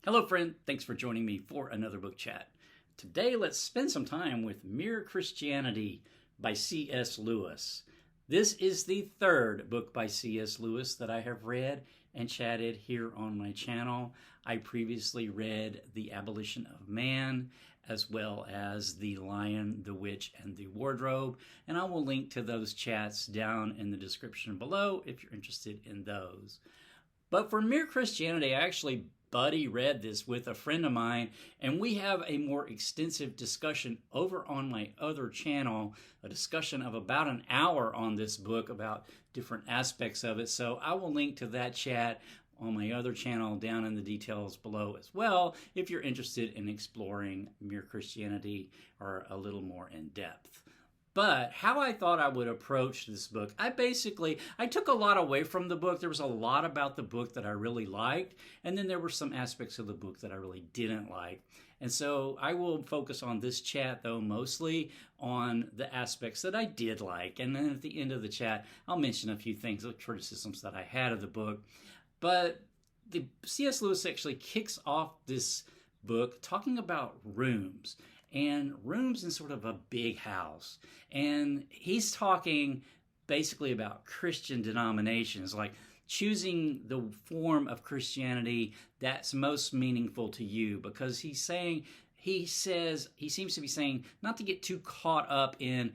Hello, friend. Thanks for joining me for another book chat. Today, let's spend some time with Mere Christianity by C.S. Lewis. This is the third book by C.S. Lewis that I have read and chatted here on my channel. I previously read The Abolition of Man, as well as The Lion, the Witch, and the Wardrobe, and I will link to those chats down in the description below if you're interested in those. But for Mere Christianity, I actually buddy read this with a friend of mine, and we have a more extensive discussion over on my other channel, a discussion of about an hour on this book about different aspects of it. So I will link to that chat on my other channel down in the details below as well if you're interested in exploring Mere Christianity or a little more in depth. But how I thought I would approach this book, I took a lot away from the book. There was a lot about the book that I really liked, and then there were some aspects of the book that I really didn't like. And so I will focus on this chat, though, mostly on the aspects that I did like. And then at the end of the chat, I'll mention a few things, criticisms that I had of the book. But the C.S. Lewis actually kicks off this book talking about rooms. And rooms in sort of a big house. And he's talking basically about Christian denominations, like choosing the form of Christianity that's most meaningful to you, because he seems to be saying not to get too caught up in,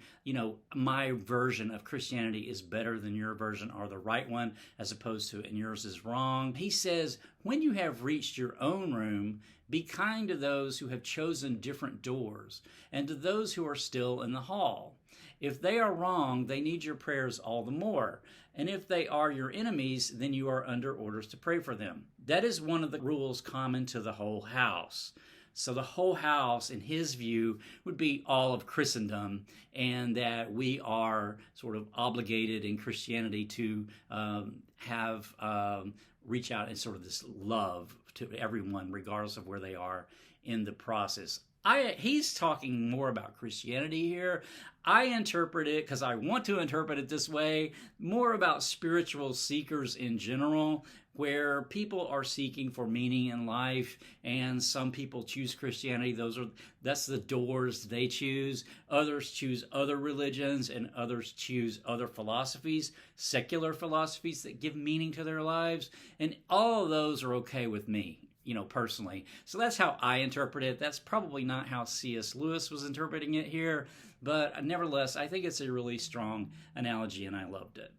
my version of Christianity is better than your version or the right one, as opposed to, and yours is wrong. He says, when you have reached your own room, be kind to those who have chosen different doors, and to those who are still in the hall. If they are wrong, they need your prayers all the more. And if they are your enemies, then you are under orders to pray for them. That is one of the rules common to the whole house. So the whole house, in his view, would be all of Christendom, and that we are sort of obligated in Christianity to reach out in sort of this love to everyone, regardless of where they are in the process. He's talking more about Christianity here. I interpret it, because I want to interpret it this way, more about spiritual seekers in general, where people are seeking for meaning in life, and some people choose Christianity. That's the doors they choose. Others choose other religions, and others choose other philosophies, secular philosophies that give meaning to their lives, and all of those are okay with me, personally. So that's how I interpret it. That's probably not how C.S. Lewis was interpreting it here, but nevertheless, I think it's a really strong analogy, and I loved it.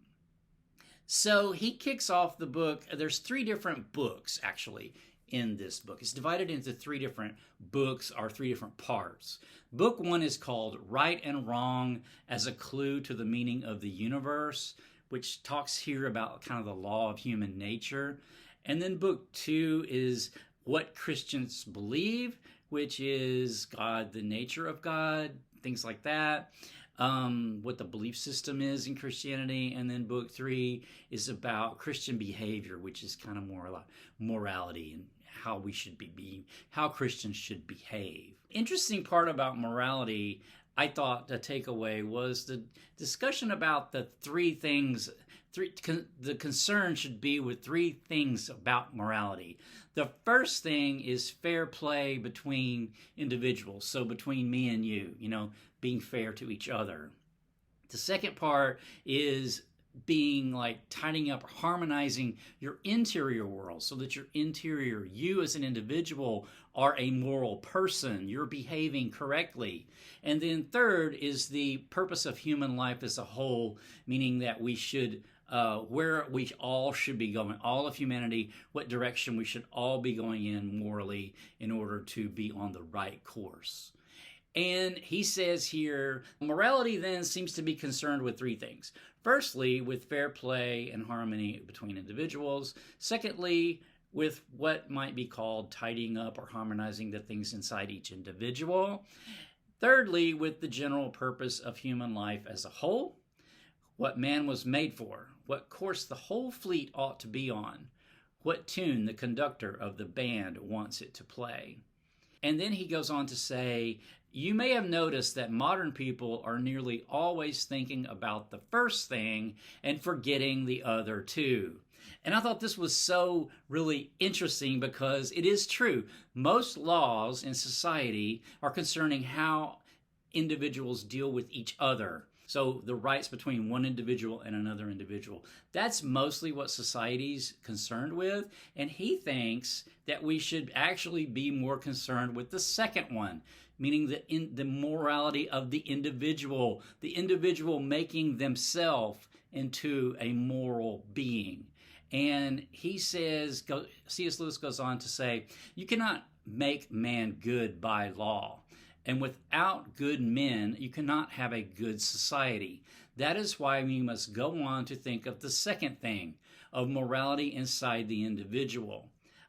So he kicks off the book. There's 3 different books, actually, in this book. It's divided into 3 different books, or 3 different parts. Book 1 is called Right and Wrong as a Clue to the Meaning of the Universe, which talks here about kind of the law of human nature. And then book 2 is What Christians Believe, which is God, the nature of God, things like that. What the belief system is in Christianity. And then book 3 is about Christian behavior, which is kind of more like morality and how we should how Christians should behave. Interesting part about morality, I thought the takeaway was the discussion about the 3 things. The concern should be with 3 things about morality. The first thing is fair play between individuals, so between me and you, being fair to each other. The second part is being tidying up, harmonizing your interior world, so that your interior, you as an individual, are a moral person. You're behaving correctly. And then third is the purpose of human life as a whole, meaning that we should where we all should be going, all of humanity, what direction we should all be going in morally in order to be on the right course. And he says here, morality then seems to be concerned with 3 things. Firstly, with fair play and harmony between individuals. Secondly, with what might be called tidying up or harmonizing the things inside each individual. Thirdly, with the general purpose of human life as a whole, what man was made for, what course the whole fleet ought to be on, what tune the conductor of the band wants it to play. And then he goes on to say, you may have noticed that modern people are nearly always thinking about the first thing and forgetting the other 2. And I thought this was so really interesting because it is true. Most laws in society are concerning how individuals deal with each other. So the rights between one individual and another individual. That's mostly what society's concerned with. And he thinks that we should actually be more concerned with the second one, meaning the morality of the individual making themselves into a moral being. And he says, C.S. Lewis goes on to say, you cannot make man good by law. And without good men, you cannot have a good society. That is why we must go on to think of the second thing, of morality inside the individual.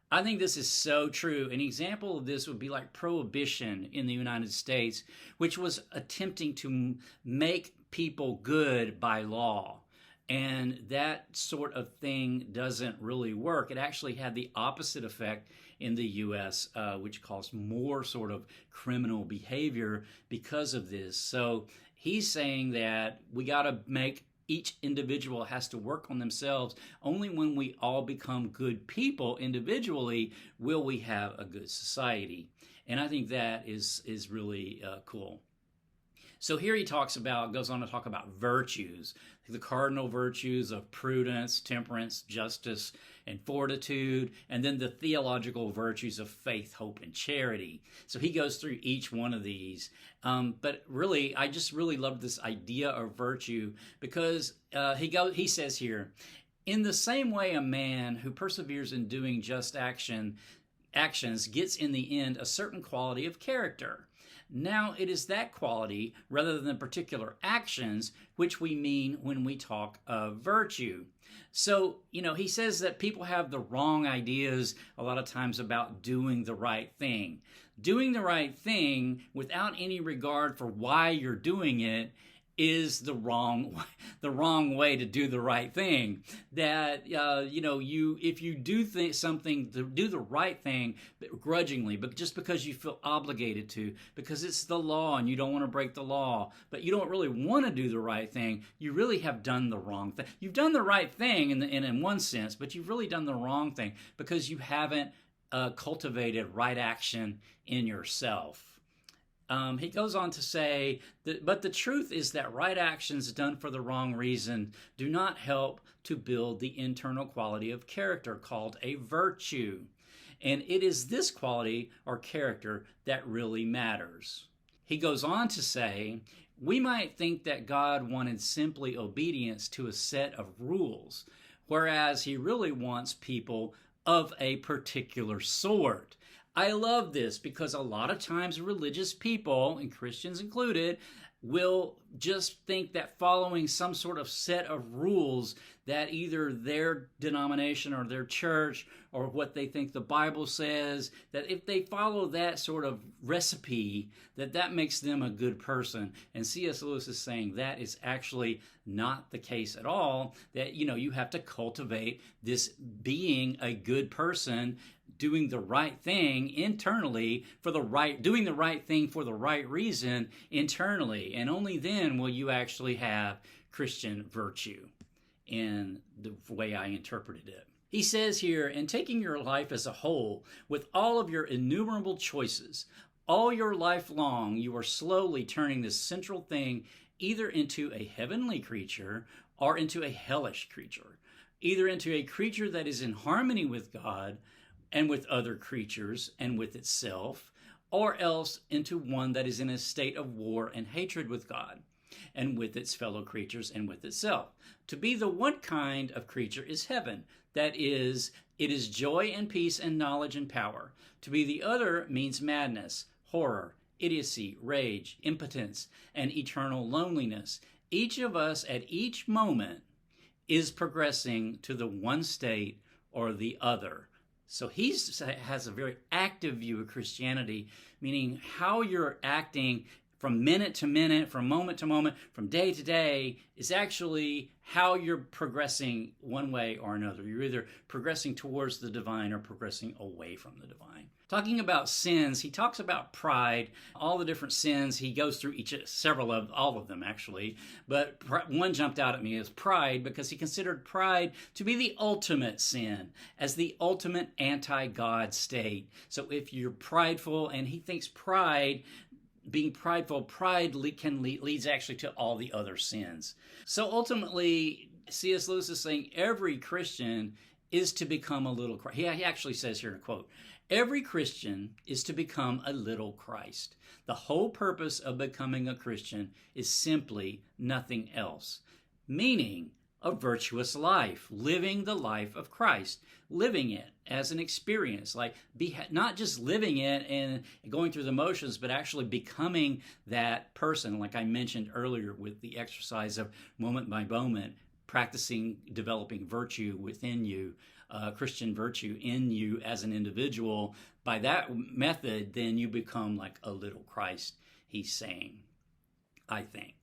I think this is so true. An example of this would be like prohibition in the United States, which was attempting to make people good by law. And that sort of thing doesn't really work. It actually had the opposite effect in the U.S., which caused more sort of criminal behavior because of this. So he's saying that we got to make each individual has to work on themselves. Only when we all become good people individually will we have a good society. And I think that is really cool. So here he goes on to talk about virtues, the cardinal virtues of prudence, temperance, justice, and fortitude, and then the theological virtues of faith, hope, and charity. So he goes through each one of these. But really, I just really love this idea of virtue because he says here, in the same way a man who perseveres in doing just actions gets in the end a certain quality of character. Now, it is that quality, rather than particular actions, which we mean when we talk of virtue. So, he says that people have the wrong ideas a lot of times about doing the right thing. Doing the right thing without any regard for why you're doing it is the wrong way to do the right thing. That if you do something to do the right thing grudgingly, but just because you feel obligated to, because it's the law and you don't want to break the law, but you don't really want to do the right thing, you really have done the wrong thing. You've done the right thing in one sense, but you've really done the wrong thing because you haven't cultivated right action in yourself. He goes on to say, but the truth is that right actions done for the wrong reason do not help to build the internal quality of character called a virtue. And it is this quality or character that really matters. He goes on to say, we might think that God wanted simply obedience to a set of rules, whereas he really wants people of a particular sort. I love this because a lot of times religious people, and Christians included, will just think that following some sort of set of rules that either their denomination or their church or what they think the Bible says, that if they follow that sort of recipe, that makes them a good person. And C.S. Lewis is saying that is actually not the case at all, that, you have to cultivate this being a good person, doing the right thing internally doing the right thing for the right reason internally. And only then will you actually have Christian virtue in the way I interpreted it. He says here, in taking your life as a whole, with all of your innumerable choices, all your life long, you are slowly turning this central thing either into a heavenly creature or into a hellish creature, either into a creature that is in harmony with God and with other creatures and with itself, or else into one that is in a state of war and hatred with God and with its fellow creatures and with itself. To be the one kind of creature is heaven. That is, it is joy and peace and knowledge and power. To be the other means madness, horror, idiocy, rage, impotence, and eternal loneliness. Each of us at each moment is progressing to the one state or the other. So he has a very active view of Christianity, meaning how you're acting from minute to minute, from moment to moment, from day to day, is actually how you're progressing one way or another. You're either progressing towards the divine or progressing away from the divine. Talking about sins, he talks about pride, all the different sins. He goes through all of them actually, but one jumped out at me as pride, because he considered pride to be the ultimate sin, as the ultimate anti-God state. So if you're prideful, and he thinks being prideful, leads actually to all the other sins. So ultimately, C.S. Lewis is saying every Christian is to become a little Christ. He actually says here in a quote, every Christian is to become a little Christ. The whole purpose of becoming a Christian is simply nothing else, meaning a virtuous life, living the life of Christ, living it as an experience, not just living it and going through the motions, but actually becoming that person, like I mentioned earlier with the exercise of moment by moment, practicing developing virtue within you, Christian virtue in you as an individual. By that method, then you become like a little Christ, he's saying, I think.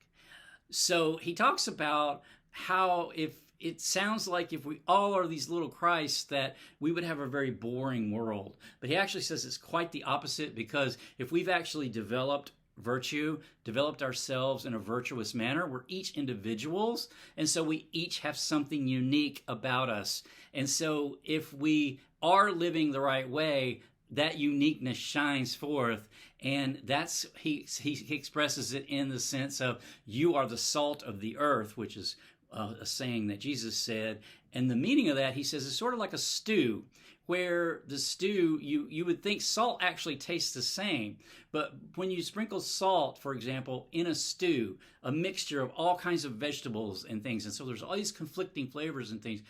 So he talks about how if it sounds like if we all are these little Christs, that we would have a very boring world. But he actually says it's quite the opposite, because if we've actually developed virtue, developed ourselves in a virtuous manner, we're each individuals, and so we each have something unique about us. And so if we are living the right way, that uniqueness shines forth, and that's he expresses it in the sense of you are the salt of the earth, which is a saying that Jesus said. And the meaning of that, he says, is sort of like a stew, where the stew, you would think salt actually tastes the same. But when you sprinkle salt, for example, in a stew, a mixture of all kinds of vegetables and things, and so there's all these conflicting flavors and things.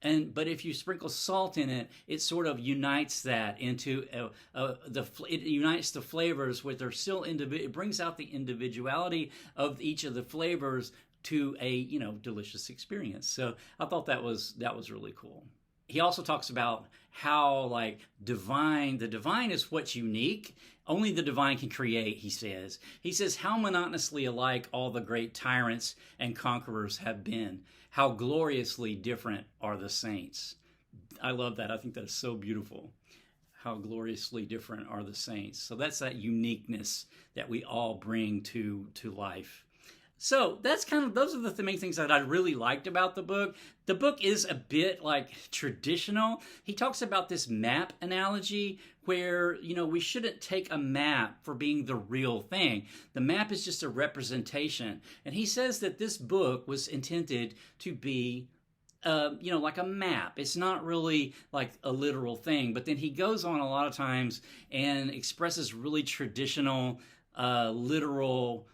But if you sprinkle salt in it, it sort of unites that into it unites the flavors, where they're still it brings out the individuality of each of the flavors to a delicious experience. So I thought that was really cool. He also talks about how the divine is what's unique. Only the divine can create, he says. He says how monotonously alike all the great tyrants and conquerors have been. How gloriously different are the saints. I love that. I think that is so beautiful. How gloriously different are the saints. So that's that uniqueness that we all bring to life. So those are the main things that I really liked about the book. The book is a bit traditional. He talks about this map analogy where, we shouldn't take a map for being the real thing. The map is just a representation. And he says that this book was intended to be like a map. It's not really like a literal thing. But then he goes on a lot of times and expresses really traditional, literal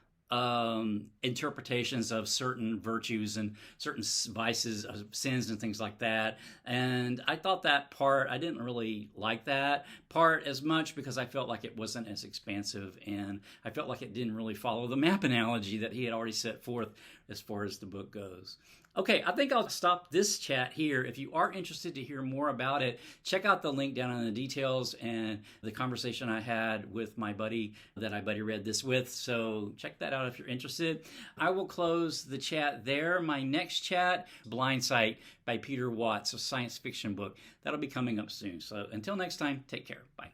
interpretations of certain virtues and certain vices, sins and things like that. And I thought that part, I didn't really like that part as much, because I felt like it wasn't as expansive, and I felt like it didn't really follow the map analogy that he had already set forth as far as the book goes. Okay, I think I'll stop this chat here. If you are interested to hear more about it, check out the link down in the details and the conversation I had with my buddy that I buddy read this with. So check that out if you're interested. I will close the chat there. My next chat, Blind Sight by Peter Watts, a science fiction book. That'll be coming up soon. So until next time, take care. Bye.